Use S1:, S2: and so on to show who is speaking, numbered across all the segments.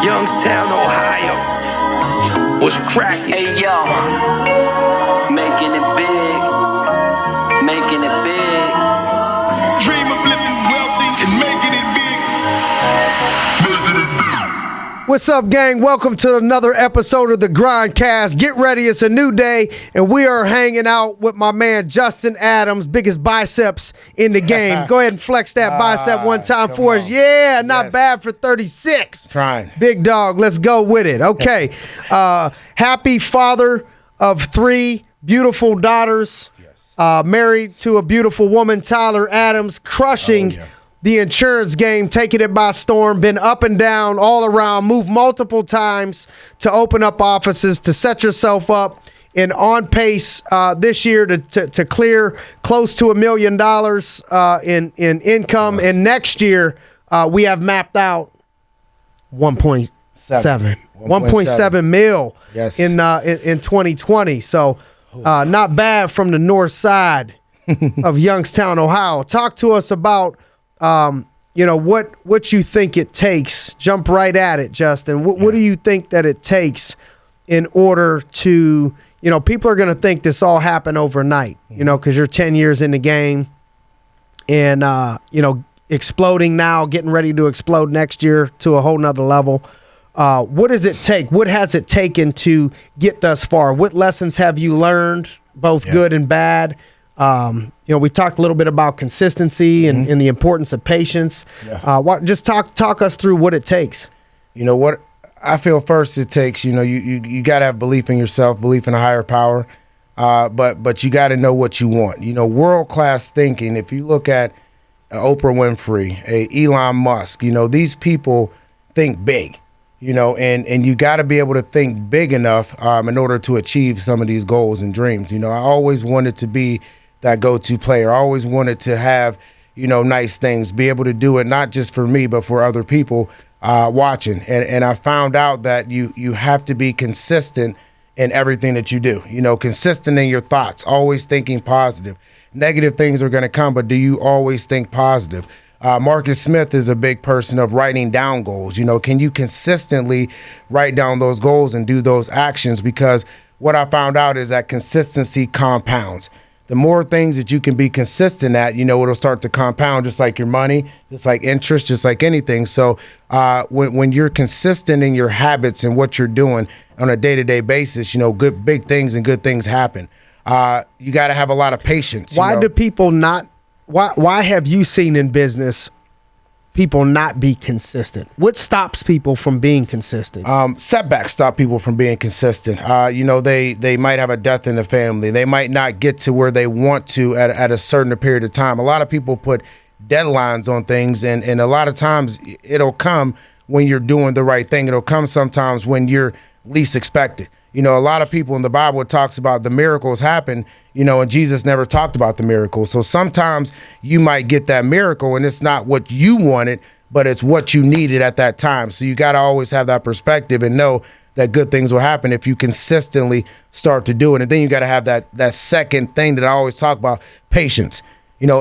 S1: Youngstown, Ohio. What's cracking?
S2: Hey yo, making it big, making it big.
S3: Dream of living wealthy and making it big. Making it big.
S4: What's up, gang? Welcome to another episode of the Grindcast. Get ready, it's a new day, and we are hanging out with my man Justin Adams, biggest biceps in the game. Go ahead and flex that bicep one time for us. Yeah, not bad for 36.
S5: Trying.
S4: Big dog, let's go with it. Okay. Happy father of 3 beautiful daughters.
S5: Yes.
S4: Married to a beautiful woman, Tyler Adams, crushing the insurance game, taking it by storm, been up and down, all around, moved multiple times to open up offices, to set yourself up, and on pace this year to clear close to $1 million in income. Yes. And next year, we have mapped out 1.7 mil in 2020. So not bad from the north side of Youngstown, Ohio. Talk to us about what you think it takes. Jump right at it, Justin. What do you think that it takes in order to, people are going to think this all happened overnight, because you're 10 years in the game and, exploding now, getting ready to explode next year to a whole nother level. What does it take? What has it taken to get thus far? What lessons have you learned, both good and bad? We talked a little bit about consistency and the importance of patience. Yeah. Just talk us through what it takes.
S5: What I feel first it takes, you got to have belief in yourself, belief in a higher power, but you got to know what you want. World-class thinking, if you look at Oprah Winfrey, Elon Musk, these people think big, and you got to be able to think big enough in order to achieve some of these goals and dreams. I always wanted to be that go-to player. I always wanted to have, nice things, be able to do it not just for me, but for other people watching. And I found out that you have to be consistent in everything that you do. Consistent in your thoughts, always thinking positive. Negative things are going to come, but do you always think positive? Marcus Smith is a big person of writing down goals. Can you consistently write down those goals and do those actions? Because what I found out is that consistency compounds. The more things that you can be consistent at, it'll start to compound, just like your money, just like interest, just like anything. So when you're consistent in your habits and what you're doing on a day-to-day basis, good big things and good things happen. You got to have a lot of patience.
S4: Why do people not? Why have you seen in business people not be consistent? What stops people from being consistent?
S5: Setbacks stop people from being consistent. They might have a death in the family. They might not get to where they want to at a certain period of time. A lot of people put deadlines on things, and a lot of times it'll come when you're doing the right thing. It'll come sometimes when you're least expected. A lot of people in the Bible talks about the miracles happen, and Jesus never talked about the miracles. So sometimes you might get that miracle and it's not what you wanted, but it's what you needed at that time. So you got to always have that perspective and know that good things will happen if you consistently start to do it. And then you got to have that second thing that I always talk about, patience.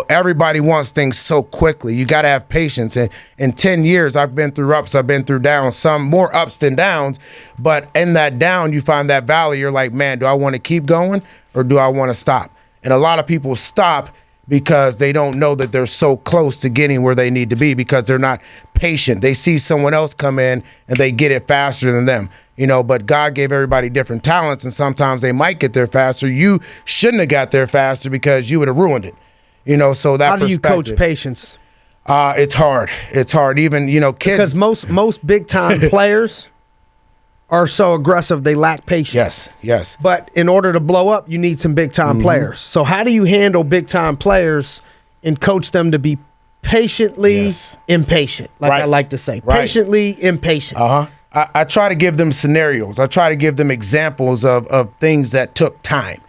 S5: Everybody wants things so quickly. You got to have patience. And in 10 years, I've been through ups, I've been through downs, some more ups than downs. But in that down, you find that valley. You're like, man, do I want to keep going or do I want to stop? And a lot of people stop because they don't know that they're so close to getting where they need to be because they're not patient. They see someone else come in and they get it faster than them. But God gave everybody different talents, and sometimes they might get there faster. You shouldn't have got there faster because you would have ruined it. So that.
S4: How do you coach patience?
S5: It's hard. It's hard. Even, kids.
S4: Because most big time players are so aggressive, they lack patience.
S5: Yes.
S4: But in order to blow up, you need some big time players. So how do you handle big time players and coach them to be patiently impatient? Like I like to say, patiently impatient.
S5: I try to give them scenarios. I try to give them examples of things that took time.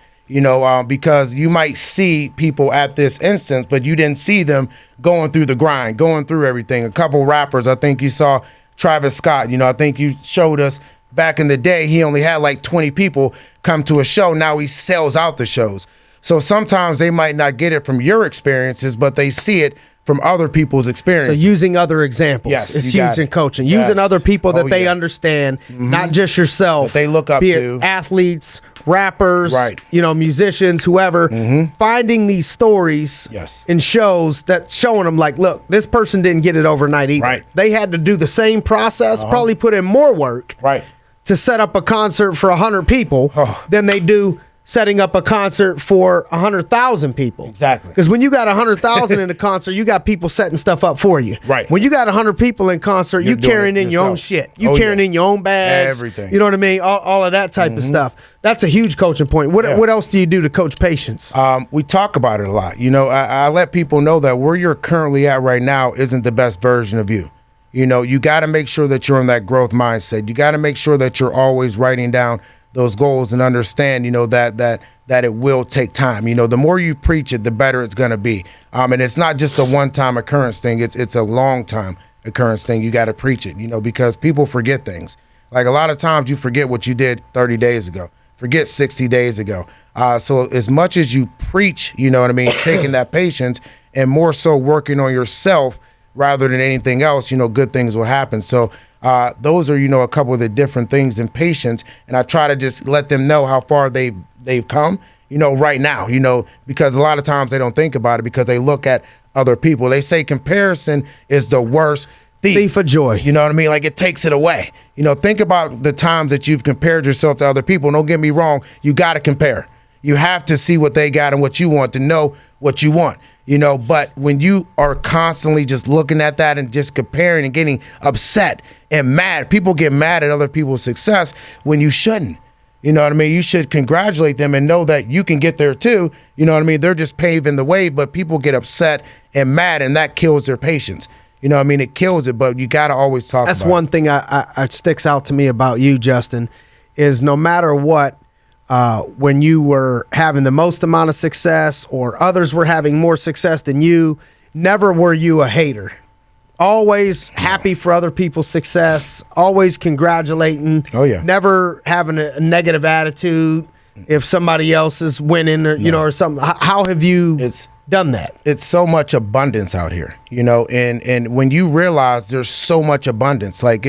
S5: Because you might see people at this instance, but you didn't see them going through the grind, going through everything. A couple rappers, I think you saw Travis Scott. I think you showed us back in the day, he only had like 20 people come to a show. Now he sells out the shows. So sometimes they might not get it from your experiences, but they see it from other people's
S4: So
S5: experience.
S4: using other examples
S5: Yes,
S4: is
S5: you
S4: huge
S5: got
S4: in
S5: it.
S4: coaching.
S5: Yes.
S4: Using other people that
S5: Oh,
S4: they
S5: yeah.
S4: understand, not just yourself.
S5: That they look up
S4: be
S5: to.
S4: it athletes, rappers,
S5: Right.
S4: musicians, whoever. Finding these stories
S5: Yes.
S4: in shows that showing them like, look, this person didn't get it overnight either.
S5: Right.
S4: They had to do the same process, probably put in more work
S5: Right.
S4: to set up a concert for 100 people
S5: Oh.
S4: than they do setting up a concert for 100,000 people.
S5: Exactly.
S4: Because when you got 100,000 in a concert, you got people setting stuff up for you.
S5: Right.
S4: When you got 100 people in concert,
S5: You're
S4: you
S5: doing
S4: carrying
S5: it
S4: in your own
S5: yourself.
S4: shit. You
S5: Oh,
S4: carrying
S5: yeah.
S4: in your own bags.
S5: Everything.
S4: You know what I mean? All of that type of stuff. That's a huge coaching point. What
S5: Yeah.
S4: what else do you do to coach patience?
S5: We talk about it a lot. I let people know that where you're currently at right now isn't the best version of you. You got to make sure that you're in that growth mindset. You got to make sure that you're always writing down those goals and understand, that it will take time. The more you preach it, the better it's going to be. And it's not just a one-time occurrence thing. It's a long-time occurrence thing. You got to preach it, because people forget things. Like a lot of times you forget what you did 30 days ago. Forget 60 days ago. So as much as you preach, taking that patience and more so working on yourself rather than anything else, good things will happen. So those are, a couple of the different things in patience. And I try to just let them know how far they've come, right now, because a lot of times they don't think about it because they look at other people. They say comparison is the worst thief
S4: of joy.
S5: You know what I mean? Like it takes it away. Think about the times that you've compared yourself to other people. Don't get me wrong. You got to compare. You have to see what they got and what you want to know what you want. But when you are constantly just looking at that and just comparing and getting upset and mad, people get mad at other people's success when you shouldn't. You know what I mean? You should congratulate them and know that you can get there too. You know what I mean? They're just paving the way, but people get upset and mad, and that kills their patience. You know what I mean? It kills it, but you got to always talk about it.
S4: That's one thing I sticks out to me about you, Justin, is no matter what, when you were having the most amount of success or others were having more success than you, never were you a hater. Always happy for other people's success, always congratulating.
S5: Oh, yeah.
S4: Never having a negative attitude if somebody else is winning or, or something. How have you done that?
S5: It's so much abundance out here, and when you realize there's so much abundance, like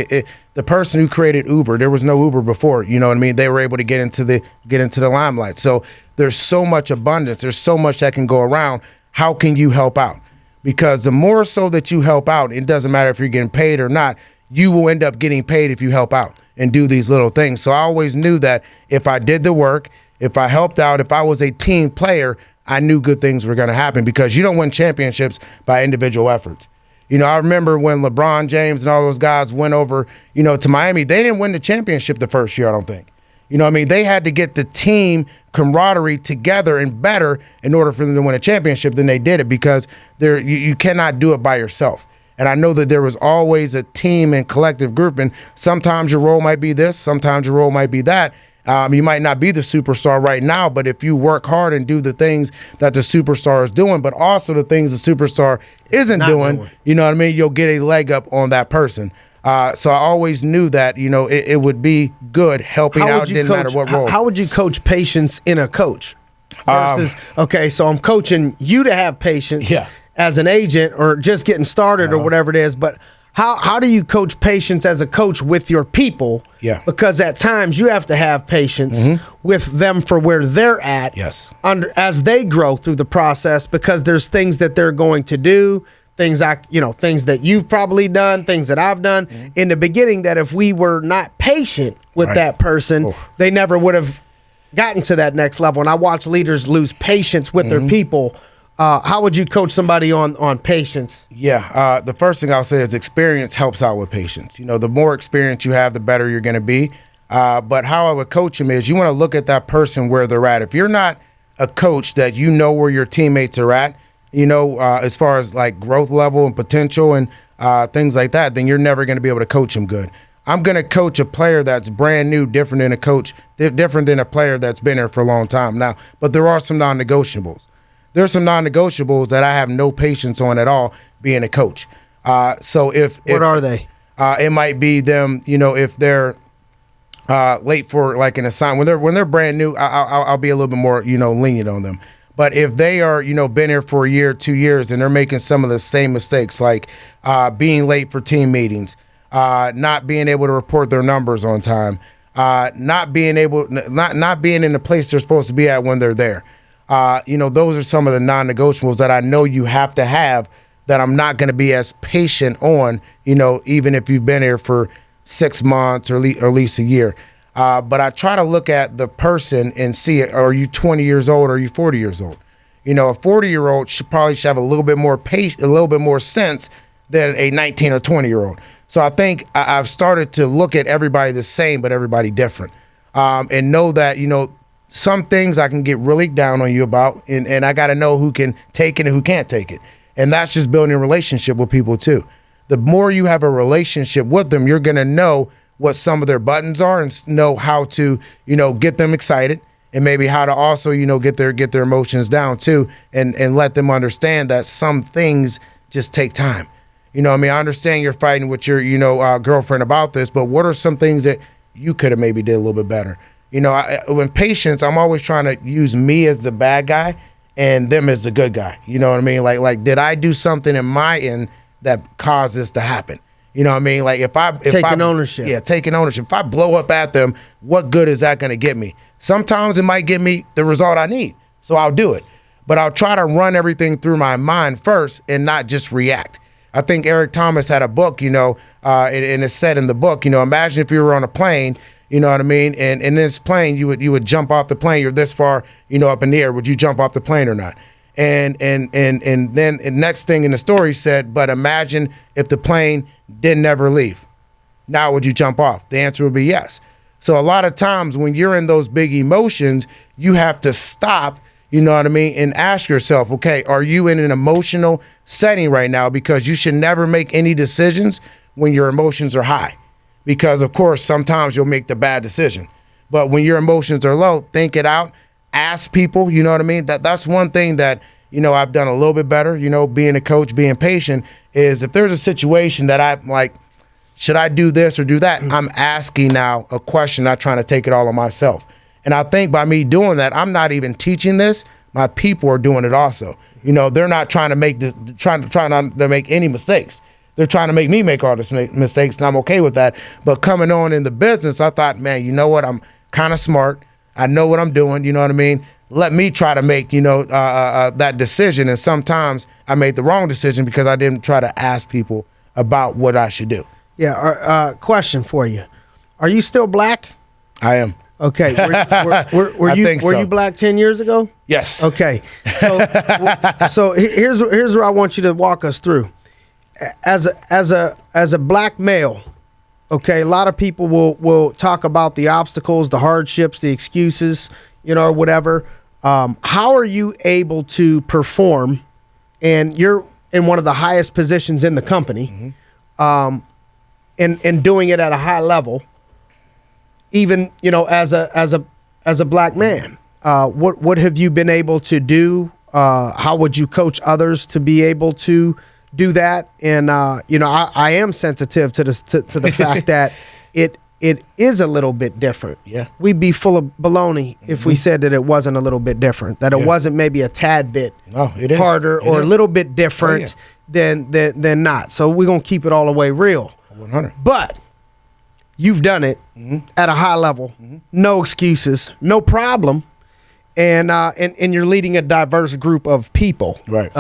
S5: the person who created Uber, there was no Uber before, you know what I mean? They were able to get into the limelight. So there's so much abundance. There's so much that can go around. How can you help out? Because the more so that you help out, it doesn't matter if you're getting paid or not, you will end up getting paid if you help out and do these little things. So I always knew that if I did the work, if I helped out, if I was a team player, I knew good things were going to happen, because you don't win championships by individual efforts. I remember when LeBron James and all those guys went over, to Miami, they didn't win the championship the first year, I don't think. They had to get the team camaraderie together and better in order for them to win a championship. Then they did it, because you cannot do it by yourself. And I know that there was always a team and collective group, and sometimes your role might be this, sometimes your role might be that. You might not be the superstar right now, but if you work hard and do the things that the superstar is doing, but also the things the superstar isn't doing, you know what I mean? You'll get a leg up on that person. So I always knew that, it would be good helping out, didn't matter what role.
S4: How would you coach patience in a coach? Versus, okay, so I'm coaching you to have patience as an agent or just getting started or whatever it is, but how do you coach patience as a coach with your people?
S5: Yeah.
S4: Because at times you have to have patience with them for where they're at.
S5: Yes.
S4: As they grow through the process, because there's things that they're going to do, things that you've probably done, things that I've done in the beginning, that if we were not patient with that person, they never would have gotten to that next level. And I watch leaders lose patience with their people. How would you coach somebody on patience?
S5: Yeah, the first thing I'll say is experience helps out with patience. The more experience you have, the better you're going to be. But how I would coach them is you want to look at that person where they're at. If you're not a coach that you know where your teammates are at, as far as like growth level and potential and things like that, then you're never going to be able to coach them good. I'm going to coach a player that's brand new, different than a player that's been there for a long time now. But there are some non-negotiables. There's some non-negotiables that I have no patience on at all being a coach. So what
S4: are they?
S5: It might be them, if they're late for like an assignment. When they're brand new, I'll be a little bit more, lenient on them. But if they are, been here for a year, 2 years, and they're making some of the same mistakes, like being late for team meetings, not being able to report their numbers on time, not being in the place they're supposed to be at when they're there. Those are some of the non-negotiables that I know you have to have, that I'm not going to be as patient on, even if you've been here for 6 months or at least a year. But I try to look at the person and see, are you 20 years old or are you 40 years old? A 40-year-old should have a little bit more a little bit more sense than a 19 or 20-year-old. So I think I've started to look at everybody the same, but everybody different, and know that, some things I can get really down on you about, and I got to know who can take it and who can't take it. And that's just building a relationship with people too. The more you have a relationship with them, you're going to know what some of their buttons are and know how to, get them excited, and maybe how to also, get their emotions down too, and let them understand that some things just take time. I understand you're fighting with your, girlfriend about this, but what are some things that you could have maybe did a little bit better? When patience, I'm always trying to use me as the bad guy and them as the good guy. You know what I mean? Like, did I do something in my end that caused this to happen? You know what I mean? Like, taking
S4: ownership.
S5: Yeah, taking ownership. If I blow up at them, what good is that going to get me? Sometimes it might get me the result I need, so I'll do it. But I'll try to run everything through my mind first and not just react. I think Eric Thomas had a book, and it's said in the book, imagine if you were on a plane, you know what I mean? And in this plane, you would jump off the plane. You're this far, up in the air. Would you jump off the plane or not? And then the next thing in the story said, but imagine if the plane didn't ever leave. Now would you jump off? The answer would be yes. So a lot of times when you're in those big emotions, you have to stop, and ask yourself, okay, are you in an emotional setting right now? Because you should never make any decisions when your emotions are high. Because, of course, sometimes you'll make the bad decision. But when your emotions are low, think it out. Ask people, you know what I mean? That's one thing that, I've done a little bit better, being a coach, being patient, is if there's a situation that I'm like, should I do this or do that? I'm asking now a question, not trying to take it all on myself. And I think by me doing that, I'm not even teaching this. My people are doing it also. They're not trying to make trying not to make any mistakes. They're trying to make me make all the mistakes, and I'm okay with that. But coming on in the business, I thought, man, you know what? I'm kind of smart. I know what I'm doing. You know what I mean? Let me try to make, that decision. And sometimes I made the wrong decision because I didn't try to ask people about what I should do.
S4: Yeah. Question for you. Are you still black?
S5: I am.
S4: Okay. Were you black 10 years ago?
S5: Yes.
S4: Okay. So here's where I want you to walk us through. As a black male, okay, a lot of people will talk about the obstacles, the hardships, the excuses, or whatever. How are you able to perform? And you're in one of the highest positions in the company, and doing it at a high level, even as a black man. What have you been able to do? How would you coach others to be able to do that? And I am sensitive to the fact that it is a little bit different.
S5: Yeah,
S4: we'd be full of baloney if we said that it wasn't a little bit different. That it wasn't maybe a tad bit harder or a little bit different than not. So we're gonna keep it all the way real.
S5: 100.
S4: But you've done it at a high level, no excuses, no problem. And you're leading a diverse group of people.
S5: Right.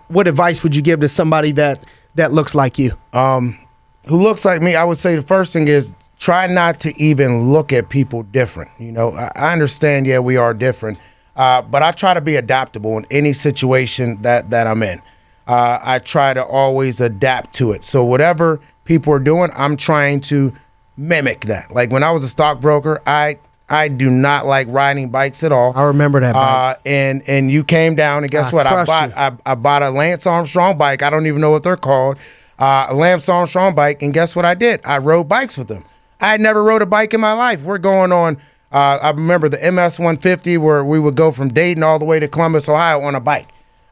S4: What advice would you give to somebody that looks like you?
S5: Who looks like me? I would say the first thing is try not to even look at people different. I understand, we are different, but I try to be adaptable in any situation that I'm in. I try to always adapt to it. So whatever people are doing, I'm trying to mimic that. Like when I was a stockbroker, I do not like riding bikes at all.
S4: I remember that bike.
S5: And you came down, and guess what? I bought a Lance Armstrong bike. I don't even know what they're called. A Lance Armstrong bike, and guess what I did? I rode bikes with them. I had never rode a bike in my life. We're going on, I remember the MS 150 where we would go from Dayton all the way to Columbus, Ohio on a bike.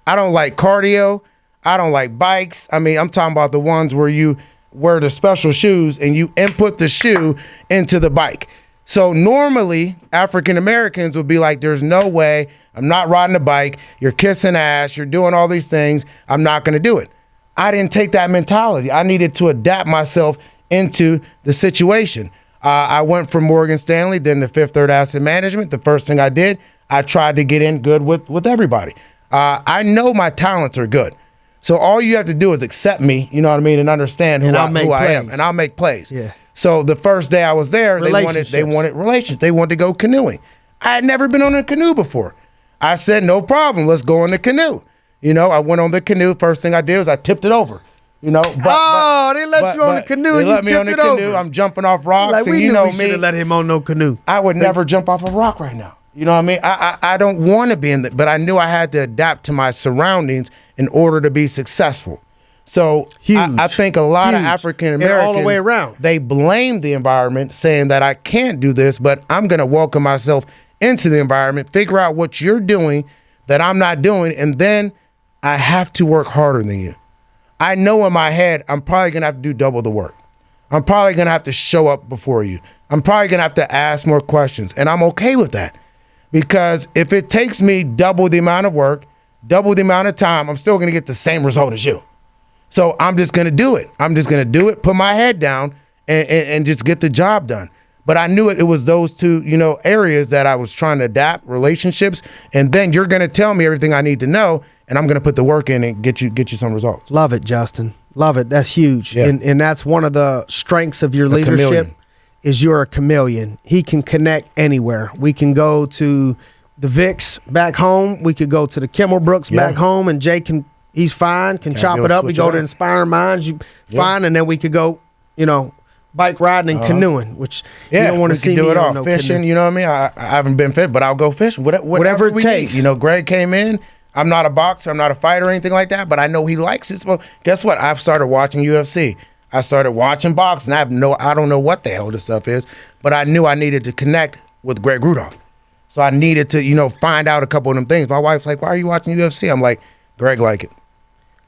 S5: I don't like cardio. I don't like bikes. I mean, I'm talking about the ones where you wear the special shoes and you input the shoe into the bike. So normally African Americans would be like, there's no way, I'm not riding a bike, you're kissing ass, you're doing all these things, I'm not gonna do it. I didn't take that mentality. I needed to adapt myself into the situation. I went from Morgan Stanley, then to Fifth Third Asset Management. The first thing I did, I tried to get in good with everybody. I know my talents are good. So all you have to do is accept me, you know what I mean, and understand who I am, and I'll make plays.
S4: Yeah.
S5: So the first day I was there, they wanted relationships. They wanted to go canoeing. I had never been on a canoe before. I said, no problem, let's go on the canoe. You know, I went on the canoe. First thing I did was I tipped it over. You know,
S4: they let you on the canoe.
S5: They
S4: and
S5: let
S4: you
S5: me on the
S4: tipped it
S5: canoe.
S4: over.
S5: I'm jumping off rocks,
S4: Like,
S5: and
S4: we
S5: you
S4: knew
S5: know
S4: we should
S5: me.
S4: have let him on no canoe.
S5: I would never jump off a rock right now. You know what I mean? I don't want to be in the, but I knew I had to adapt to my surroundings in order to be successful. So I think a lot of African Americans,
S4: all the way around,
S5: they blame the environment, saying that I can't do this, but I'm going to welcome myself into the environment, figure out what you're doing that I'm not doing, and then I have to work harder than you. I know in my head I'm probably going to have to do double the work. I'm probably going to have to show up before you. I'm probably going to have to ask more questions, and I'm okay with that. Because if it takes me double the amount of work, double the amount of time, I'm still going to get the same result as you. So I'm just going to do it. I'm just going to do it, put my head down, and just get the job done. But I knew it was those two, areas that I was trying to adapt, relationships, and then you're going to tell me everything I need to know, and I'm going to put the work in and get you some results.
S4: Love it, Justin. Love it. That's huge.
S5: Yeah.
S4: And that's one of the strengths of your leadership.
S5: Chameleon.
S4: Is you're a chameleon. He can connect anywhere. We can go to the Vicks back home. We could go to the Kimmelbrooks back home, and Jay he's fine, can chop it up. We go to Inspiring Minds, fine, and then we could go, bike riding and canoeing, which you don't want to see me
S5: do it all.
S4: on no
S5: Fishing,
S4: canoe.
S5: you know what I mean? I haven't been fit, but I'll go fishing. Whatever
S4: it
S5: we
S4: takes.
S5: Need. Greg came in. I'm not a boxer. I'm not a fighter or anything like that, but I know he likes it. Well, guess what? I've started watching UFC. I started watching boxing. I don't know what the hell this stuff is, but I knew I needed to connect with Greg Rudolph. So I needed to, find out a couple of them things. My wife's like, why are you watching UFC? I'm like, Greg like it.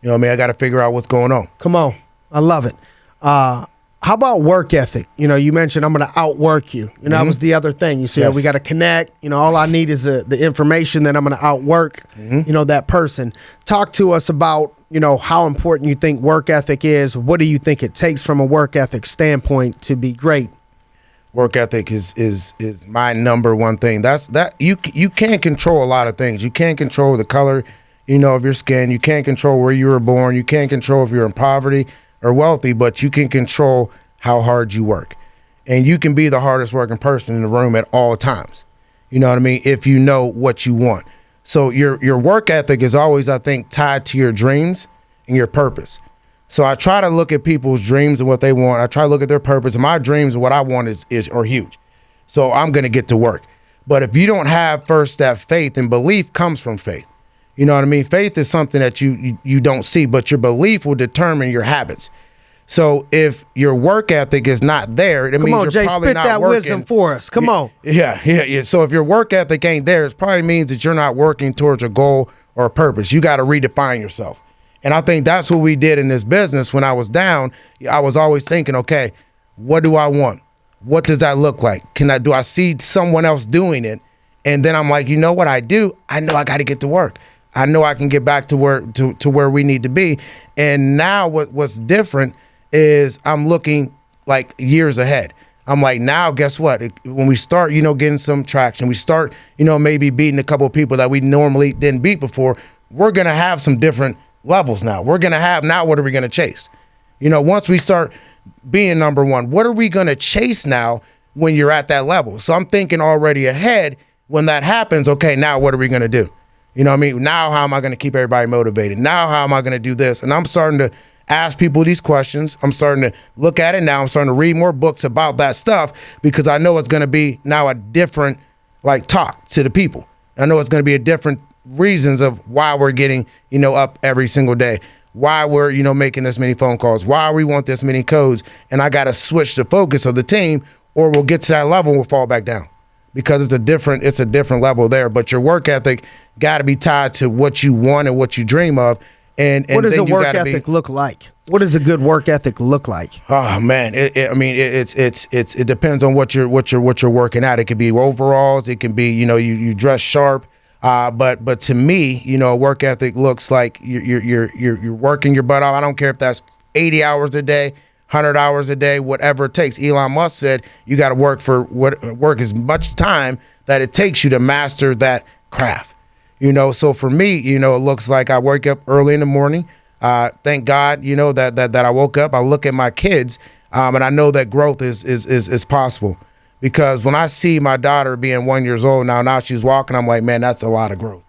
S5: You know what I mean? I got to figure out what's going on.
S4: Come on. I love it. How about work ethic? You mentioned I'm going to outwork you. That was the other thing. You said we got to connect. All I need is the information that I'm going to outwork, that person. Talk to us about, how important you think work ethic is. What do you think it takes from a work ethic standpoint to be great?
S5: Work ethic is my number one thing. You can't control a lot of things. You can't control the color, of your skin. You can't control where you were born. You can't control if you're in poverty or wealthy, but you can control how hard you work. And you can be the hardest working person in the room at all times. You know what I mean? If you know what you want. So your work ethic is always, I think, tied to your dreams and your purpose. So I try to look at people's dreams and what they want. I try to look at their purpose. And my dreams and what I want are huge. So I'm going to get to work. But if you don't have first that faith, and belief comes from faith. You know what I mean? Faith is something that you don't see, but your belief will determine your habits. So if your work ethic is not there, it means you're
S4: Jay,
S5: probably
S4: spit
S5: not
S4: that
S5: working.
S4: wisdom for us. Come on.
S5: Yeah. So if your work ethic ain't there, it probably means that you're not working towards a goal or a purpose. You got to redefine yourself. And I think that's what we did in this business. When I was down, I was always thinking, okay, what do I want? What does that look like? Do I see someone else doing it? And then I'm like, you know what I do? I know I got to get to work. I know I can get back to where we need to be. And now what's different is I'm looking like years ahead. I'm like, now guess what? When we start, getting some traction, we start, maybe beating a couple of people that we normally didn't beat before, we're going to have some different levels now. We're going to have, now what are we going to chase? Once we start being number one, what are we going to chase now when you're at that level? So I'm thinking already ahead when that happens, okay, now what are we going to do? You know what I mean? Now how am I going to keep everybody motivated? Now how am I going to do this? And I'm starting to ask people these questions. I'm starting to look at it now. I'm starting to read more books about that stuff because I know it's going to be now a different talk to the people. I know it's going to be a different reasons of why we're getting, up every single day, why we're, making this many phone calls, why we want this many codes. And I got to switch the focus of the team or we'll get to that level and we'll fall back down because it's a different level there. But your work ethic got to be tied to what you want and what you dream of. And
S4: what does
S5: then
S4: a
S5: you
S4: work
S5: gotta
S4: ethic look like? What does a good work ethic look like?
S5: Oh man, it depends on what you're working at. It could be overalls, it can be you dress sharp, but to me, a work ethic looks like you're working your butt off. I don't care if that's 80 hours a day, 100 hours a day, whatever it takes. Elon Musk said you got to work as much time that it takes you to master that craft. So for me, it looks like I wake up early in the morning. Thank God, that I woke up. I look at my kids, and I know that growth is possible, because when I see my daughter being 1 year old now she's walking, I'm like, man, that's a lot of growth.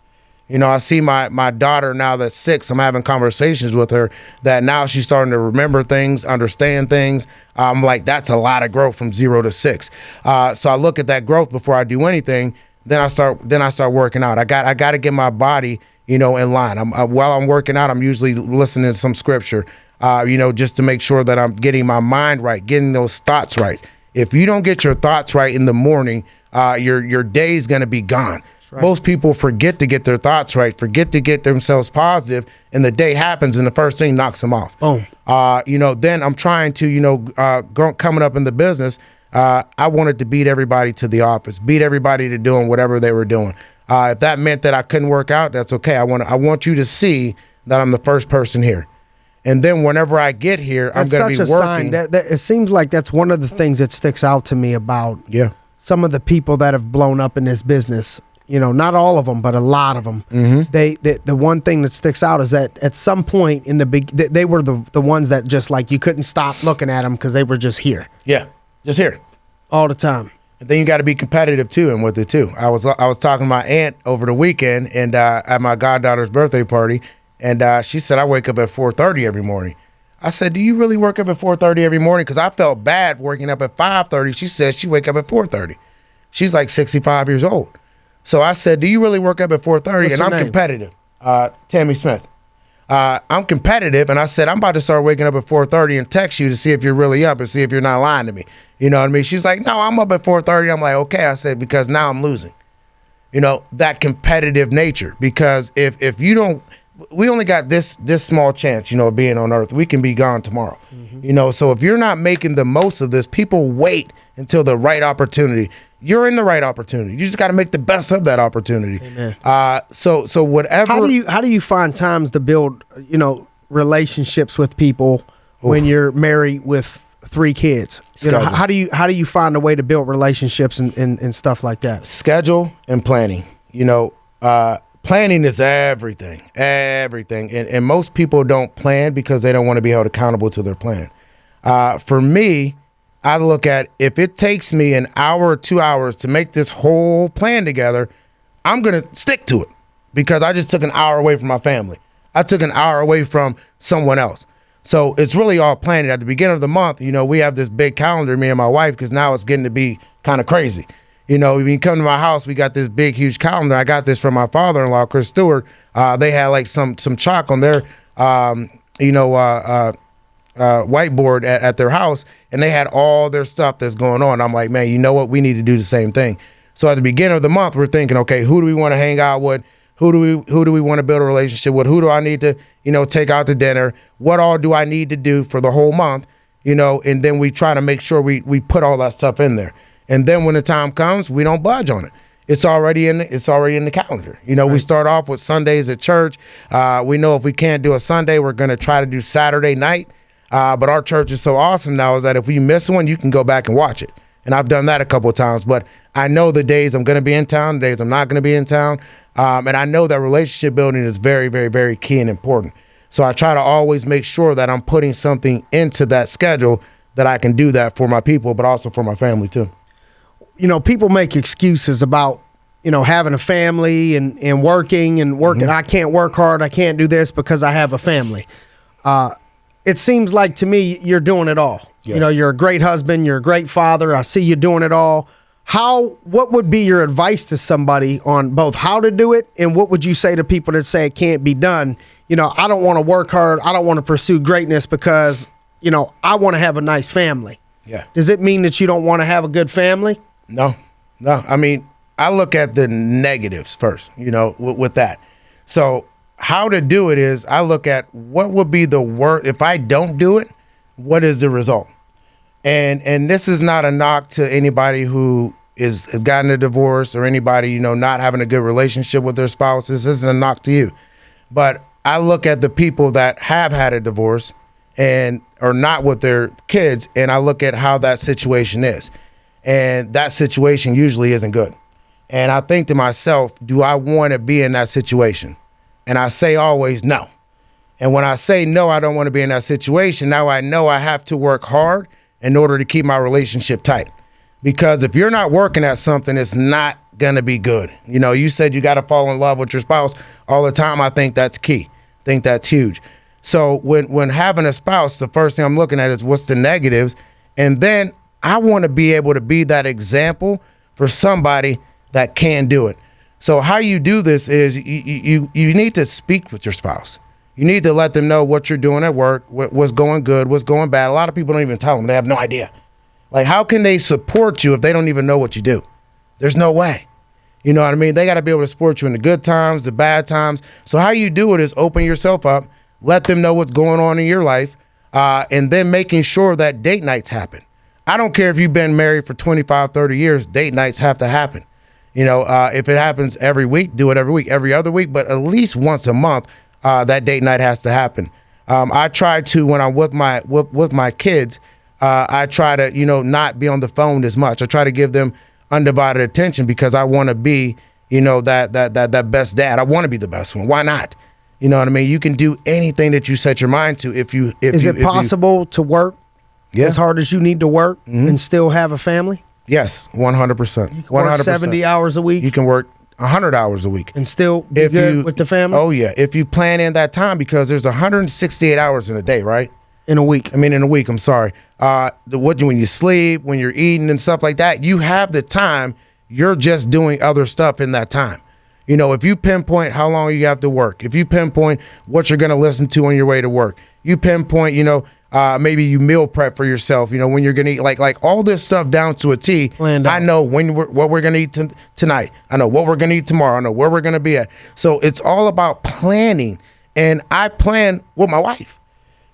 S5: I see my daughter now that's 6. I'm having conversations with her that now she's starting to remember things, understand things. I'm like, that's a lot of growth from 0 to 6. So I look at that growth before I do anything. Then I start working out. I got to get my body, in line. While I'm working out, I'm usually listening to some scripture, just to make sure that I'm getting my mind right, getting those thoughts right. If you don't get your thoughts right in the morning, your day's going to be gone. Right. Most people forget to get their thoughts right, forget to get themselves positive, and the day happens, and the first thing knocks them off.
S4: Boom.
S5: Then I'm trying to, coming up in the business, I wanted to beat everybody to the office, beat everybody to doing whatever they were doing. If that meant that I couldn't work out, that's okay. I want you to see that I'm the first person here. And then whenever I get here, I'm going to be working.
S4: Sign. That it seems like that's one of the things that sticks out to me about some of the people that have blown up in this business. Not all of them, but a lot of them. Mm-hmm. The one thing that sticks out is that at some point in they were the ones that just like you couldn't stop looking at them because they were just here.
S5: Yeah, just here.
S4: All the time.
S5: And then you got to be competitive too, and with it too. I was talking to my aunt over the weekend, and at my goddaughter's birthday party, and she said I wake up at 4:30 every morning. I said, do you really work up at 4:30 every morning? Because I felt bad waking up at 5:30. She said she wake up at 4:30. She's like 65 years old. So I said, do you really work up at 4:30? And I'm competitive. Tammy Smith. I'm competitive, and I said, I'm about to start waking up at 4:30 and text you to see if you're really up and see if you're not lying to me. You know what I mean? She's like, no, I'm up at 4:30. I'm like, okay. I said, because now I'm losing. That competitive nature. Because if you don't, we only got this small chance, of being on earth. We can be gone tomorrow. Mm-hmm. So if you're not making the most of this, people wait until the right opportunity. You're in the right opportunity. You just got to make the best of that opportunity.
S4: Amen.
S5: So whatever.
S4: How do you find times to build, relationships with people when you're married with 3 kids? How do you find a way to build relationships and stuff like that? Schedule
S5: and planning. Planning is everything. And most people don't plan because they don't want to be held accountable to their plan. For me, I look at, if it takes me an hour or 2 hours to make this whole plan together, I'm going to stick to it, because I just took an hour away from my family. I took an hour away from someone else. So it's really all planning. At the beginning of the month, we have this big calendar, me and my wife, because now it's getting to be kind of crazy. When you come to my house, we got this big, huge calendar. I got this from my father-in-law, Chris Stewart. They had like some chalk on their, whiteboard at their house, and they had all their stuff that's going on. I'm like, man, you know what? We need to do the same thing. So at the beginning of the month, we're thinking, okay, who do we want to hang out with? Who do we want to build a relationship with? Who do I need to, take out to dinner? What all do I need to do for the whole month? And then we try to make sure we put all that stuff in there. And then when the time comes, we don't budge on it. It's already in the calendar. Right. We start off with Sundays at church. We know if we can't do a Sunday, we're going to try to do Saturday night. But our church is so awesome now is that if we miss one, you can go back and watch it. And I've done that a couple of times. But I know the days I'm going to be in town, the days I'm not going to be in town. And I know that relationship building is very, very, very key and important. So I try to always make sure that I'm putting something into that schedule that I can do that for my people, but also for my family too.
S4: People make excuses about, having a family and working. Mm-hmm. I can't work hard. I can't do this because I have a family. It seems like to me you're doing it all. Yeah. You're a great husband. You're a great father. I see you doing it all. What would be your advice to somebody on both how to do it, and what would you say to people that say it can't be done? I don't want to work hard. I don't want to pursue greatness because, I want to have a nice family.
S5: Yeah.
S4: Does it mean that you don't want to have a good family?
S5: No. I mean, I look at the negatives first, with that. So how to do it is I look at what would be the worst if I don't do it. What is the result? And this is not a knock to anybody who has gotten a divorce or anybody, not having a good relationship with their spouse. This isn't a knock to you. But I look at the people that have had a divorce and are not with their kids, and I look at how that situation is. And that situation usually isn't good. And I think to myself, do I want to be in that situation? And I say always no. And when I say no, I don't want to be in that situation, now I know I have to work hard in order to keep my relationship tight. Because if you're not working at something, it's not going to be good. You said you got to fall in love with your spouse all the time. I think that's key. I think that's huge. So when having a spouse, the first thing I'm looking at is what's the negatives. And then I want to be able to be that example for somebody that can do it. So how you do this is you need to speak with your spouse. You need to let them know what you're doing at work, what's going good, what's going bad. A lot of people don't even tell them. They have no idea. Like, how can they support you if they don't even know what you do? There's no way. You know what I mean? They got to be able to support you in the good times, the bad times. So how you do it is open yourself up, let them know what's going on in your life, and then making sure that date nights happen. I don't care if you've been married for 25, 30 years, date nights have to happen. If it happens every week, do it every week, every other week, but at least once a month, that date night has to happen. I try to, when I'm with my kids, I try to, not be on the phone as much. I try to give them undivided attention because I want to be, that best dad. I want to be the best one. Why not? You know what I mean? You can do anything that you set your mind to. Is
S4: it possible to work as hard as you need to work and still have a family?
S5: Yes, 100%.
S4: You can work 70 hours a week.
S5: You can work 100 hours a week
S4: and still be good with the family.
S5: Oh yeah, if you plan in that time, because there's 168 hours in a day, right?
S4: In a week.
S5: In a week. I'm sorry. When you sleep, when you're eating and stuff like that, you have the time. You're just doing other stuff in that time. If you pinpoint how long you have to work, if you pinpoint what you're going to listen to on your way to work, you pinpoint, maybe you meal prep for yourself, when you're going to eat, like all this stuff down to a T. I know what we're going to eat tonight. I know what we're going to eat tomorrow. I know where we're going to be at. So it's all about planning. And I plan with my wife.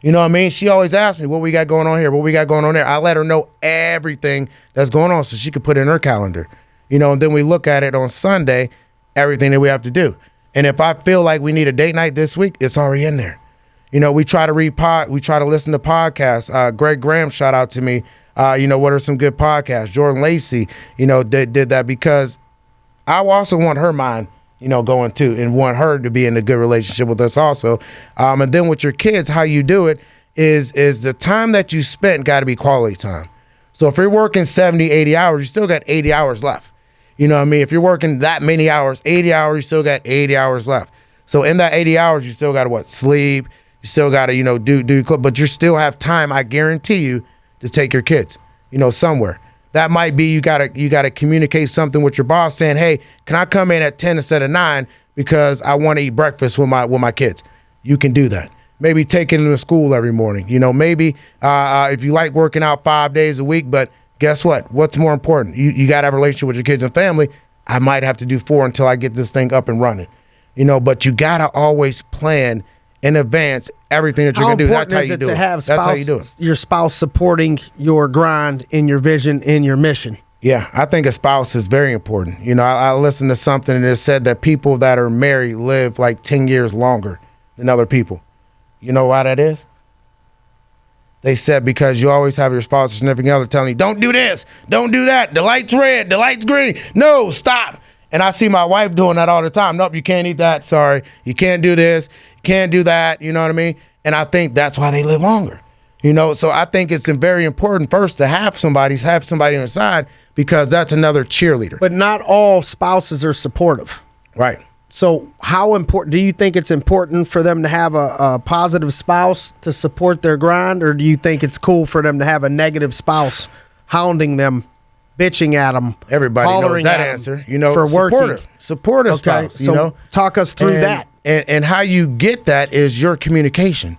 S5: You know what I mean? She always asks me, what we got going on here? What we got going on there? I let her know everything that's going on so she could put it in her calendar. And then we look at it on Sunday, everything that we have to do. And if I feel like we need a date night this week, it's already in there. We try to we try to listen to podcasts. Greg Graham, shout out to me. What are some good podcasts? Jordan Lacey, did that because I also want her mind, going too, and want her to be in a good relationship with us also. And then with your kids, how you do it is the time that you spent got to be quality time. So if you're working 70, 80 hours, you still got 80 hours left. You know what I mean? If you're working that many hours, 80 hours, you still got 80 hours left. So in that 80 hours, you still got to sleep. You still got to, do, but you still have time, I guarantee you, to take your kids, somewhere. That might be you gotta communicate something with your boss saying, hey, can I come in at 10 instead of 9 because I want to eat breakfast with my kids? You can do that. Maybe taking them to school every morning. Maybe if you like working out 5 days a week, but guess what? What's more important? You got to have a relationship with your kids and family. I might have to do 4 until I get this thing up and running. But you got to always plan in advance everything that you're going to do. That's how you do it. That's how you do it.
S4: Your spouse supporting your grind in your vision, in your mission.
S5: Yeah, I think a spouse is very important. I listened to something and it said that people that are married live like 10 years longer than other people. You know why that is? They said because you always have your spouse or significant other telling you, don't do this, don't do that, the light's red, the light's green, no, stop. And I see my wife doing that all the time. Nope, you can't eat that, sorry. You can't do this, you can't do that, you know what I mean? And I think that's why they live longer. So I think it's very important first to have somebody on your side because that's another cheerleader.
S4: But not all spouses are supportive.
S5: Right.
S4: So how important, do you think it's important for them to have a positive spouse to support their grind, or do you think it's cool for them to have a negative spouse hounding them, bitching at them?
S5: Everybody knows that answer,
S4: for working.
S5: Supportive spouse,
S4: so talk us through that.
S5: And how you get that is your communication.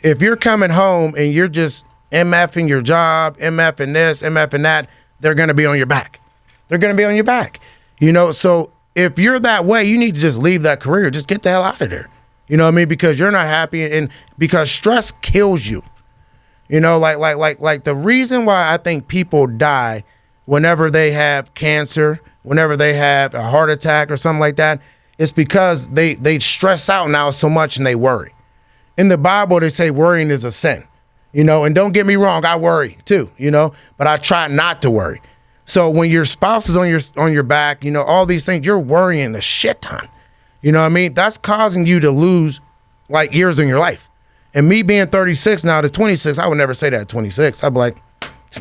S5: If you're coming home and you're just MFing your job, MFing this, MFing that, they're going to be on your back. They're going to be on your back. So if you're that way, you need to just leave that career. Just get the hell out of there. You know what I mean? Because you're not happy, and because stress kills you. You know, like the reason why I think people die whenever they have cancer, whenever they have a heart attack or something like that, it's because they stress out now so much and they worry. In the Bible, they say worrying is a sin. You know, and don't get me wrong, I worry too, you know, but I try not to worry. So when your spouse is on your back, you know, all these things, you're worrying a shit ton. You know what I mean? That's causing you to lose like years in your life. And me being 36 now to 26, I would never say that at 26. I'd be like,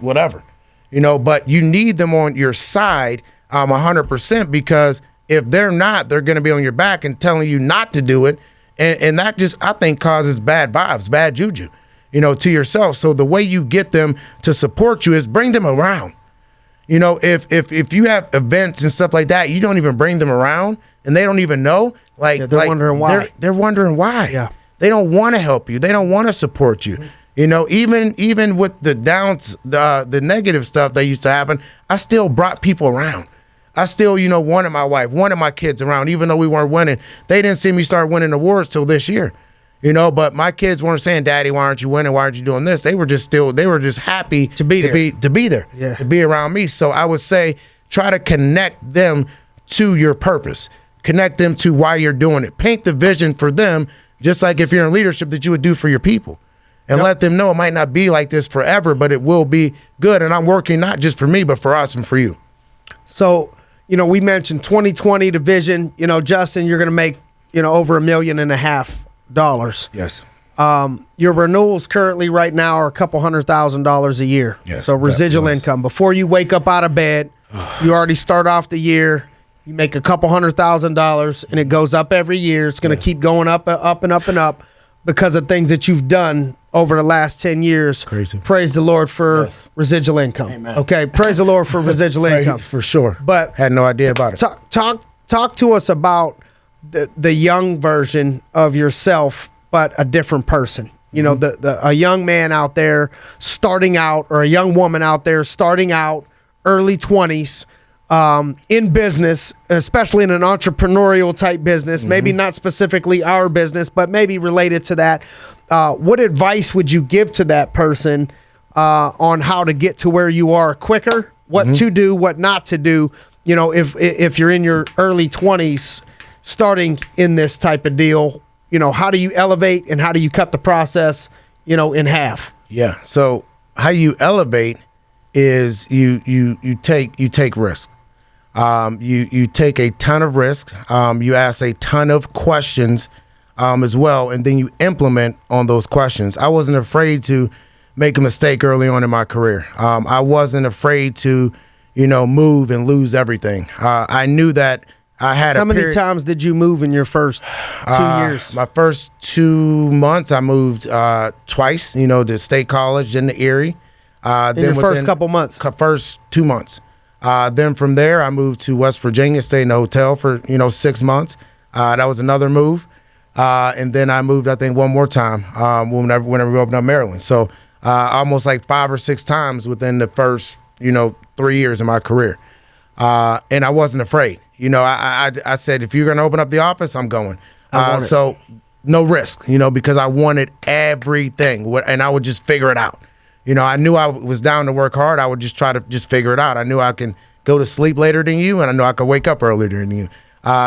S5: whatever, you know, but you need them on your side 100% because if they're not, they're going to be on your back and telling you not to do it. And that just, I think, causes bad vibes, bad juju, you know, to yourself. So the way you get them to support you is bring them around. You know, if you have events and stuff like that, you don't even bring them around and they don't even know. Like,
S4: yeah, they're wondering why.
S5: They're wondering why.
S4: Yeah.
S5: They don't want to help you. They don't want to support you. You know, even with the downs, the negative stuff that used to happen, I still brought people around. I still, you know, wanted my wife, wanted my kids around, even though we weren't winning. They didn't see me start winning awards till this year, you know, but my kids weren't saying, Daddy, why aren't you winning? Why aren't you doing this? They were just happy
S4: to be there,
S5: yeah, to be around me. So I would say, try to connect them to your purpose, connect them to why you're doing it, paint the vision for them, just like if you're in leadership that you would do for your people. And let them know it might not be like this forever, but it will be good. And I'm working not just for me, but for us and for you.
S4: So, you know, we mentioned 2020 division. You know, Justin, you're going to make, you know, over $1.5 million.
S5: Yes.
S4: Your renewals currently right now are a couple $100,000 a year.
S5: Yes.
S4: So residual income. Before you wake up out of bed, you already start off the year. You make a couple $100,000, and it goes up every year. It's going to keep going up and up and up and up because of things that you've done over the last 10 years.
S5: Crazy.
S4: Praise the Lord for residual income.
S5: Amen.
S4: Okay. Praise the Lord for residual income.
S5: For sure.
S4: But
S5: had no idea about it.
S4: Talk to us about the young version of yourself, but a different person. You know, a young man out there starting out, or a young woman out there starting out, early 20s, in business, especially in an entrepreneurial type business, maybe not specifically our business, but maybe related to that. What advice would you give to that person on how to get to where you are quicker, what to do, what not to do? You know, if you're in your early 20s starting in this type of deal, you know, how do you elevate and how do you cut the process, you know, in half? Yeah.
S5: So how you elevate is you take risk. You take a ton of risk. You ask a ton of questions as well, and then you implement on those questions. I wasn't afraid to make a mistake early on in my career. I wasn't afraid to, you know, move and lose everything. I knew that I had
S4: How many times did you move in your first 2 years?
S5: My first 2 months, I moved twice, you know, to State College in the Erie.
S4: In your first couple months?
S5: First 2 months. Then from there, I moved to West Virginia, stayed in a hotel for, 6 months. That was another move. And then I moved, I think, one more time whenever we opened up Maryland. So almost like 5 or 6 times within the first, 3 years of my career. And I wasn't afraid. I said, if you're going to open up the office, I'm going. So no risk, because I wanted everything. And I would just figure it out. I knew I was down to work hard. I would just try to just figure it out. I knew I can go to sleep later than you, and I knew I could wake up earlier than you.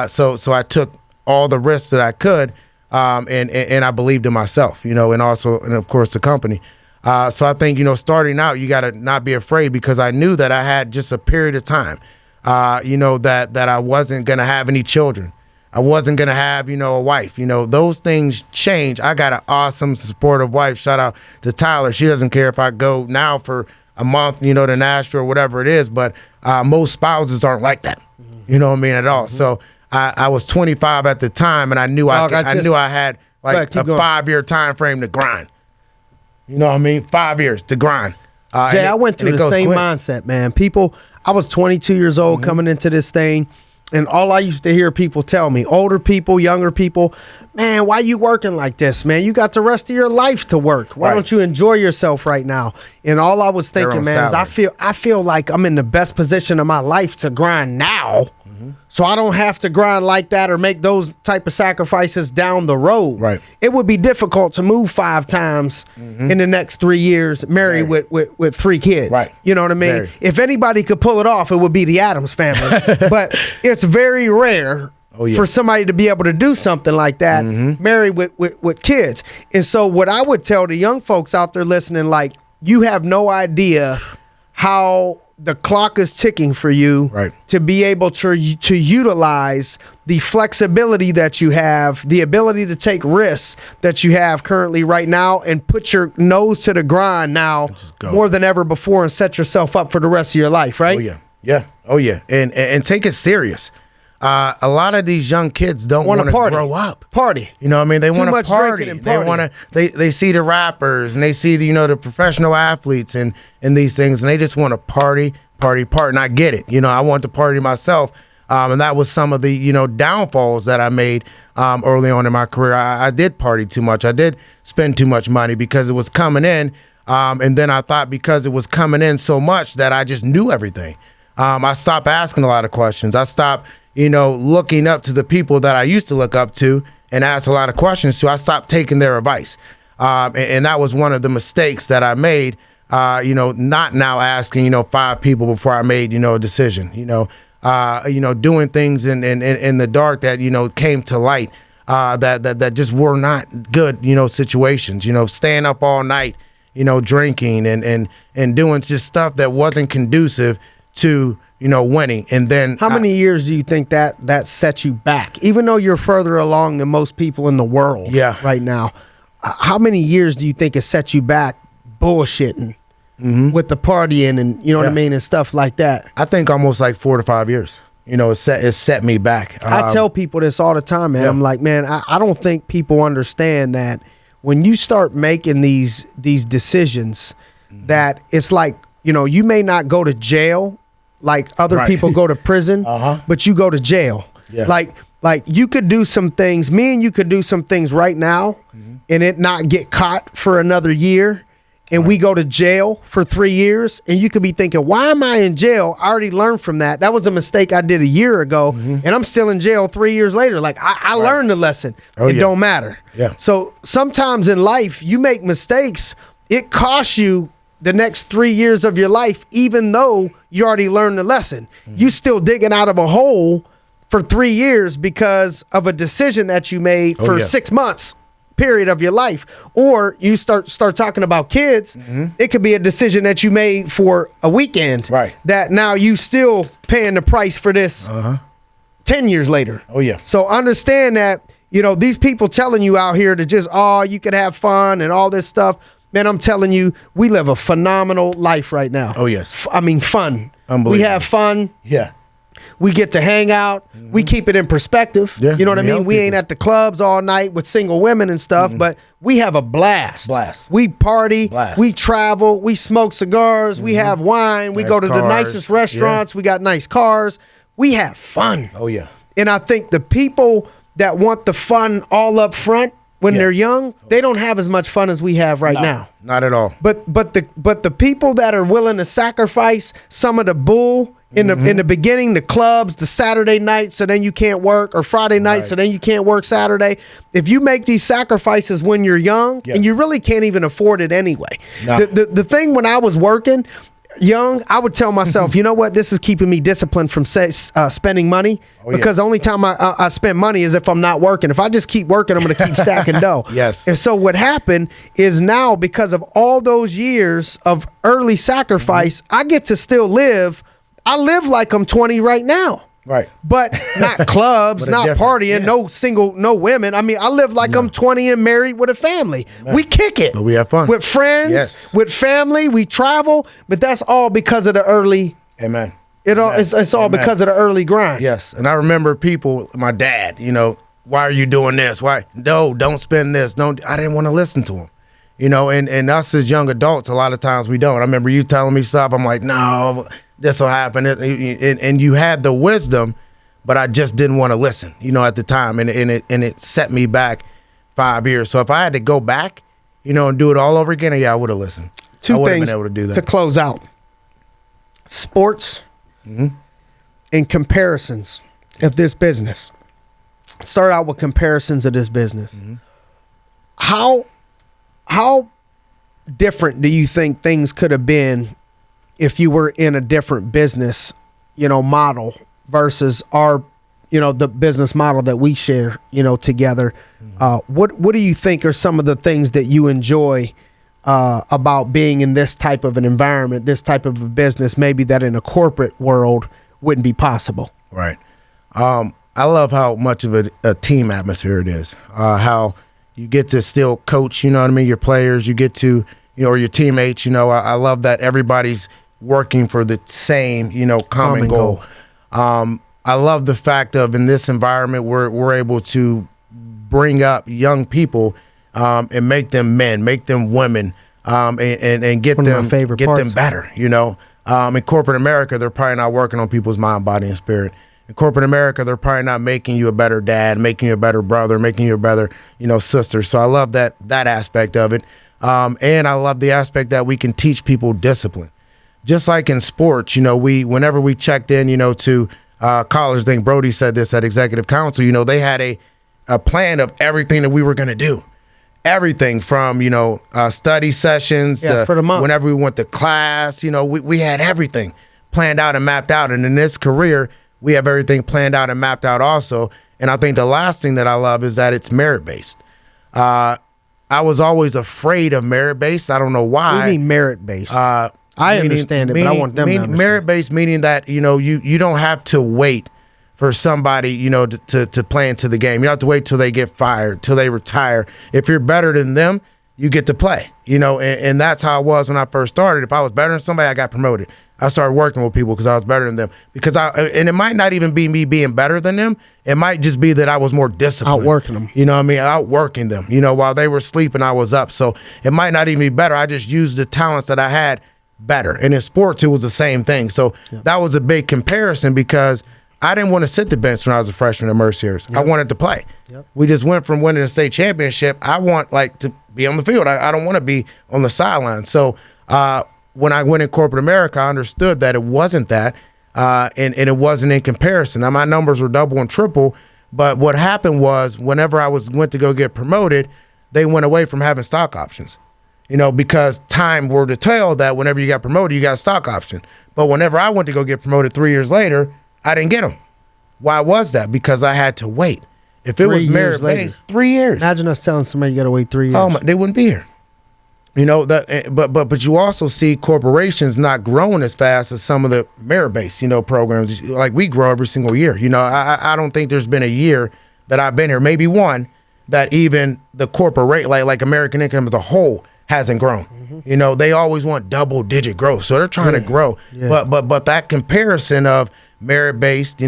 S5: So I took all the risks that I could, and I believed in myself, and of course the company. So I think, starting out, you got to not be afraid, because I knew that I had just a period of time, that I wasn't going to have any children. I wasn't going to have, a wife. Those things change. I got an awesome, supportive wife. Shout out to Tyler. She doesn't care if I go now for a month, to Nashville or whatever it is. But most spouses aren't like that, at all. So I was 25 at the time, and I knew I had like a 5-year time frame to grind. 5 years to grind.
S4: Jay, I went through the same mindset, man. I was 22 years old coming into this thing. And all I used to hear people tell me, older people, younger people, man, why you working like this, man? You got the rest of your life to work. Why don't you enjoy yourself right now? And all I was thinking, man, is I feel like I'm in the best position of my life to grind now. So I don't have to grind like that or make those type of sacrifices down the road.
S5: Right.
S4: It would be difficult to move 5 times in the next 3 years, married with 3 kids.
S5: Right.
S4: You know what I mean?
S5: Very.
S4: If anybody could pull it off, it would be the Addams family. But it's very rare for somebody to be able to do something like that, married with kids. And so what I would tell the young folks out there listening, like, you have no idea how the clock is ticking for you to be able to utilize the flexibility that you have, the ability to take risks that you have currently right now, and put your nose to the grind now more than ever before and set yourself up for the rest of your life, right?
S5: Oh yeah. And take it serious. A lot of these young kids don't want to grow up.
S4: Party.
S5: You know what I mean? They want to party.
S4: And
S5: They want to they see the rappers and they see the professional athletes and these things, and they just want to party. And I get it. I want to party myself. And that was some of the, downfalls that I made early on in my career. I did party too much. I did spend too much money because it was coming in. And then I thought because it was coming in so much that I just knew everything. I stopped asking a lot of questions. I stopped looking up to the people that I used to look up to and ask a lot of questions to. I stopped taking their advice. And that was one of the mistakes that I made, not now asking, 5 people before I made, a decision, doing things in the dark that, came to light, that just were not good, situations, staying up all night, drinking and doing just stuff that wasn't conducive to, winning. And then
S4: how many years do you think that sets you back, even though you're further along than most people in the world right now? How many years do you think it set you back bullshitting with the partying and what I mean and stuff like that?
S5: I think almost like 4 to 5 years. It set me back.
S4: I tell people this all the time, man. I'm like, man, I don't think people understand that when you start making these decisions, that it's like, you may not go to jail like other people go to prison, but you go to jail. Like you could do some things, me and you could do some things right now and it not get caught for another year. And we go to jail for 3 years, and you could be thinking, why am I in jail? I already learned from that. That was a mistake I did a year ago, and I'm still in jail 3 years later. Like, I learned the lesson. It don't matter. So sometimes in life, you make mistakes. It costs you the next 3 years of your life, even though you already learned the lesson. You still digging out of a hole for 3 years because of a decision that you made for 6 months. Period of your life. Or you start talking about kids, it could be a decision that you made for a weekend that now you still paying the price for this 10 years later. So understand that, these people telling you out here to just, you could have fun and all this stuff. Man, I'm telling you, we live a phenomenal life right now. I mean, fun. We have fun. We get to hang out. We keep it in perspective. You know what I mean? We ain't at the clubs all night with single women and stuff, but we have a blast. We party. We travel. We smoke cigars. We have wine. We go to the nicest restaurants. We got nice cars. We have fun. And I think the people that want the fun all up front when they're young, they don't have as much fun as we have right now.
S5: Not at all.
S4: But the people that are willing to sacrifice some of the bull in the beginning, the clubs, the Saturday night, so then you can't work, or Friday night, so then you can't work Saturday. If you make these sacrifices when you're young, and you really can't even afford it anyway. The thing when I was working young, I would tell myself, you know what, this is keeping me disciplined from spending money, because the only time I spend money is if I'm not working. If I just keep working, I'm going to keep stacking dough. And so what happened is now, because of all those years of early sacrifice, I get to still live. I live like I'm 20 right now. But not clubs, not partying, no women. I mean, I live like I'm 20 and married with a family. We kick it.
S5: But we have fun.
S4: With friends, with family, we travel, but that's all because of the early. It's all because of the early grind.
S5: And I remember people, my dad, why are you doing this? Why? No, don't spend this. I didn't want to listen to him. And us as young adults, a lot of times we don't. I remember you telling me stuff. I'm like, no, this will happen. And you had the wisdom, but I just didn't want to listen, at the time. And it set me back 5 years. So if I had to go back, and do it all over again, I would have listened.
S4: Two
S5: I would have
S4: things
S5: been able to do that.
S4: to close out: sports and in comparisons of this business. Start out with comparisons of this business.
S5: Mm-hmm.
S4: How different do you think things could have been if you were in a different business, model versus our, the business model that we share, together?
S5: Mm-hmm.
S4: What do you think are some of the things that you enjoy about being in this type of an environment, this type of a business, maybe that in a corporate world wouldn't be possible?
S5: Right. I love how much of a team atmosphere it is. How you get to still coach, your players, you get to, or your teammates, I love that everybody's working for the same, common goal. I love the fact of in this environment we're able to bring up young people and make them men, make them women, and get them better. In corporate America, they're probably not working on people's mind, body, and spirit. In corporate America, they're probably not making you a better dad, making you a better brother, making you a better, sister. So I love that aspect of it. And I love the aspect that we can teach people discipline. Just like in sports, whenever we checked in, to college, I think Brody said this at Executive Council, they had a plan of everything that we were going to do. Everything from, study sessions to
S4: for the month.
S5: Whenever we went to class, we had everything planned out and mapped out. And in this career, we have everything planned out and mapped out also. And I think the last thing that I love is that it's merit-based. I was always afraid of merit-based. I don't know why.
S4: What do you mean merit-based? I understand it, but I want them to understand.
S5: Merit-based meaning that, you don't have to wait for somebody, to play into the game. You don't have to wait till they get fired, till they retire. If you're better than them, you get to play, and that's how it was when I first started. If I was better than somebody, I got promoted. I started working with people because I was better than them. And it might not even be me being better than them. It might just be that I was more disciplined.
S4: Outworking them.
S5: Outworking them. While they were sleeping, I was up. So it might not even be better. I just used the talents that I had better. And in sports, it was the same thing. So that was a big comparison because I didn't want to sit the bench when I was a freshman at Mercyhurst. I wanted to play. We just went from winning a state championship. I want to be on the field. I don't want to be on the sideline. So when I went in corporate America, I understood that it wasn't that, and it wasn't in comparison. Now, my numbers were double and triple, but what happened was whenever I went to go get promoted, they went away from having stock options, because time were to tell that whenever you got promoted, you got a stock option. But whenever I went to go get promoted 3 years later, I didn't get them. Why was that? Because I had to wait. If it was merit-based, 3 years.
S4: Imagine us telling somebody you got to wait 3 years.
S5: Oh, they wouldn't be here. But you also see corporations not growing as fast as some of the merit-based, programs. Like we grow every single year. I don't think there's been a year that I've been here, maybe one, that even the corporate, like American Income as a whole, hasn't grown. Mm-hmm. They always want double-digit growth, so they're trying to grow. Yeah. But that comparison of merit-based,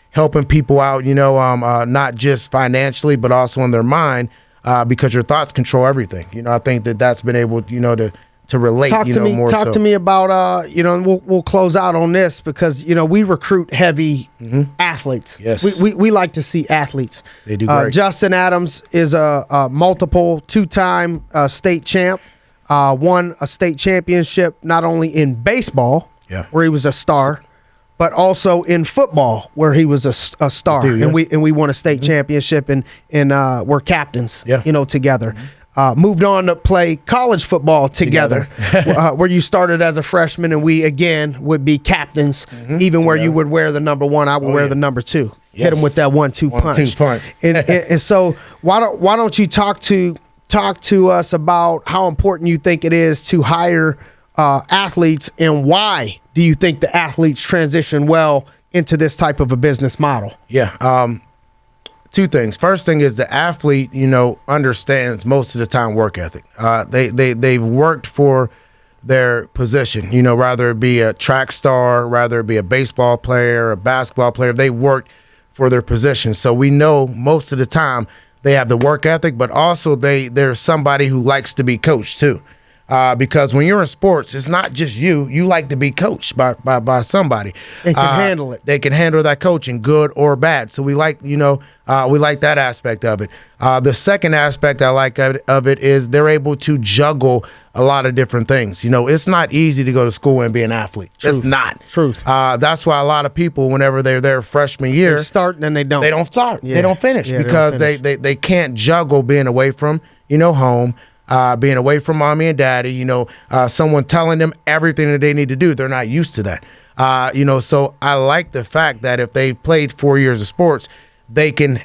S5: helping people out, not just financially, but also in their mind. Because your thoughts control everything. I think that's been able, to relate. Talk
S4: to me about, we'll close out on this because we recruit heavy athletes.
S5: Yes,
S4: we like to see athletes.
S5: They do great.
S4: Justin Adams is a multiple two-time state champ. Won a state championship not only in baseball, where he was a star, but also in football where he was a star. And we won a state championship and we're captains, together. Moved on to play college football together. Where you started as a freshman and we again would be captains, even where you would wear the number 1, I would wear the number 2. Yes. Hit him with that 1-2 punch. And so why don't you talk to us about how important you think it is to hire athletes, and why do you think the athletes transition well into this type of a business model?
S5: Yeah. 2 things. First thing is the athlete, understands most of the time work ethic. They've worked for their position, rather it be a track star, rather it be a baseball player, a basketball player. They worked for their position. So we know most of the time they have the work ethic, but also they're somebody who likes to be coached too. Because when you're in sports, it's not just you. You like to be coached by somebody.
S4: They can handle it.
S5: They can handle that coaching, good or bad. So we like, we like that aspect of it. The second aspect I like of it is they're able to juggle a lot of different things. It's not easy to go to school and be an athlete.
S4: Truth.
S5: It's not.
S4: Truth.
S5: That's why a lot of people, whenever they're their freshman year,
S4: They start and then they don't.
S5: They don't start.
S4: Yeah.
S5: They don't finish because they can't juggle being away from home. Being away from mommy and daddy, someone telling them everything that they need to do. They're not used to that. So I like the fact that if they've played 4 years of sports, they can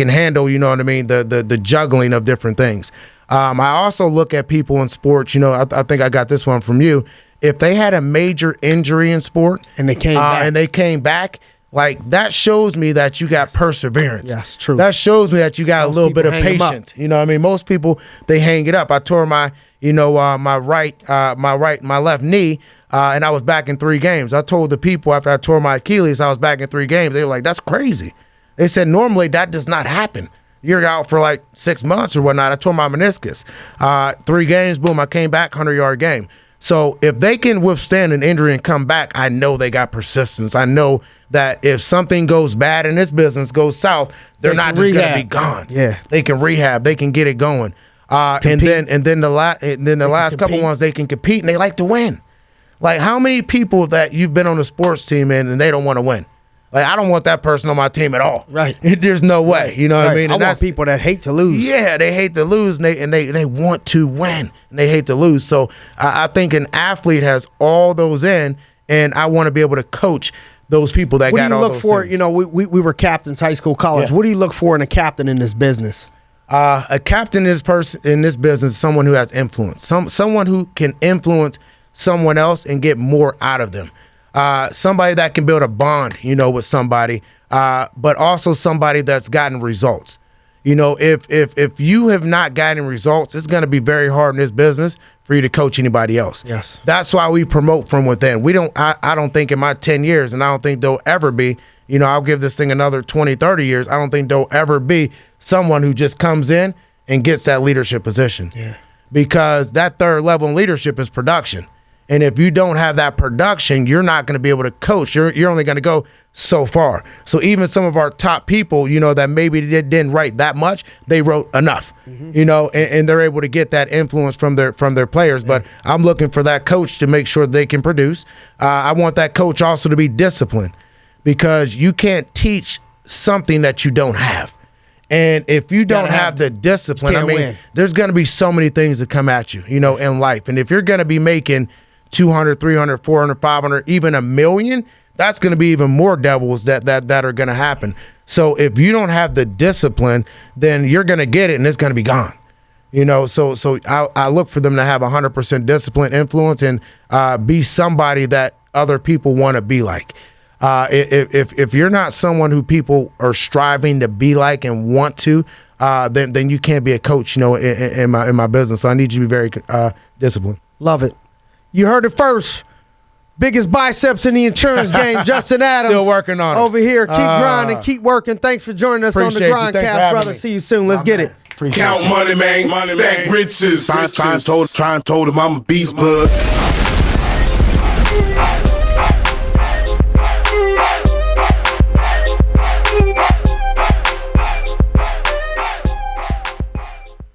S5: handle, the juggling of different things. I also look at people in sports, I think I got this one from you. If they had a major injury in sport
S4: and they came back, like that shows me that you got perseverance.
S5: Yes,
S4: true.
S5: That shows me that you got a little bit of patience. Most people, they hang it up. I tore my left knee, and I was back in 3 games. I told the people after I tore my Achilles, I was back in 3 games. They were like, "That's crazy." They said normally that does not happen. You're out for like 6 months or whatnot. I tore my meniscus. 3 games, boom, I came back, 100-yard game. So if they can withstand an injury and come back, I know they got persistence. I know that if something goes bad in this business, goes south, they're not just going to be gone.
S4: Yeah,
S5: they can rehab. They can get it going. And then the last couple ones, they can compete and they like to win. Like how many people that you've been on a sports team and they don't want to win? Like I don't want that person on my team at all.
S4: Right.
S5: There's no way. You know what I mean?
S4: And I want people that hate to lose.
S5: Yeah, they hate to lose and they want to win and they hate to lose. So I think an athlete has all those in, and I want to be able to coach those people that got all those things.
S4: What do you look for? We were captains, high school, college.
S5: Yeah.
S4: What do you look for in a captain in this business?
S5: A captain in this business is someone who has influence. Someone who can influence someone else and get more out of them. Somebody that can build a bond, with somebody, but also somebody that's gotten results. If you have not gotten results, it's going to be very hard in this business for you to coach anybody else.
S4: Yes.
S5: That's why we promote from within. I don't think in my 10 years, and I don't think there'll ever be, I'll give this thing another 20, 30 years. I don't think there'll ever be someone who just comes in and gets that leadership position.
S4: Yeah.
S5: Because that third level in leadership is production. And if you don't have that production, you're not going to be able to coach. You're only going to go so far. So even some of our top people, that maybe didn't write that much, they wrote enough, and they're able to get that influence from their players. Yeah. But I'm looking for that coach to make sure they can produce. I want that coach also to be disciplined, because you can't teach something that you don't have. And if you don't have the discipline, there's going to be so many things that come at you, in life. And if you're going to be making 200, 300, 400, 500, even $1 million, that's going to be even more devils that are going to happen. So if you don't have the discipline, then you're going to get it and it's going to be gone. So I look for them to have 100% discipline, influence, and be somebody that other people want to be like. If you're not someone who people are striving to be like and want to, then you can't be a coach, in my business. So I need you to be very disciplined.
S4: Love it. You heard it first. Biggest biceps in the insurance game, Justin Adams.
S5: Still working on it.
S4: Over here. Keep grinding, keep working. Thanks for joining us on the Grindcast, brother. See you soon. Let's get it.
S1: Count money, man. Stack riches. Trying told him I'm a beast, bud.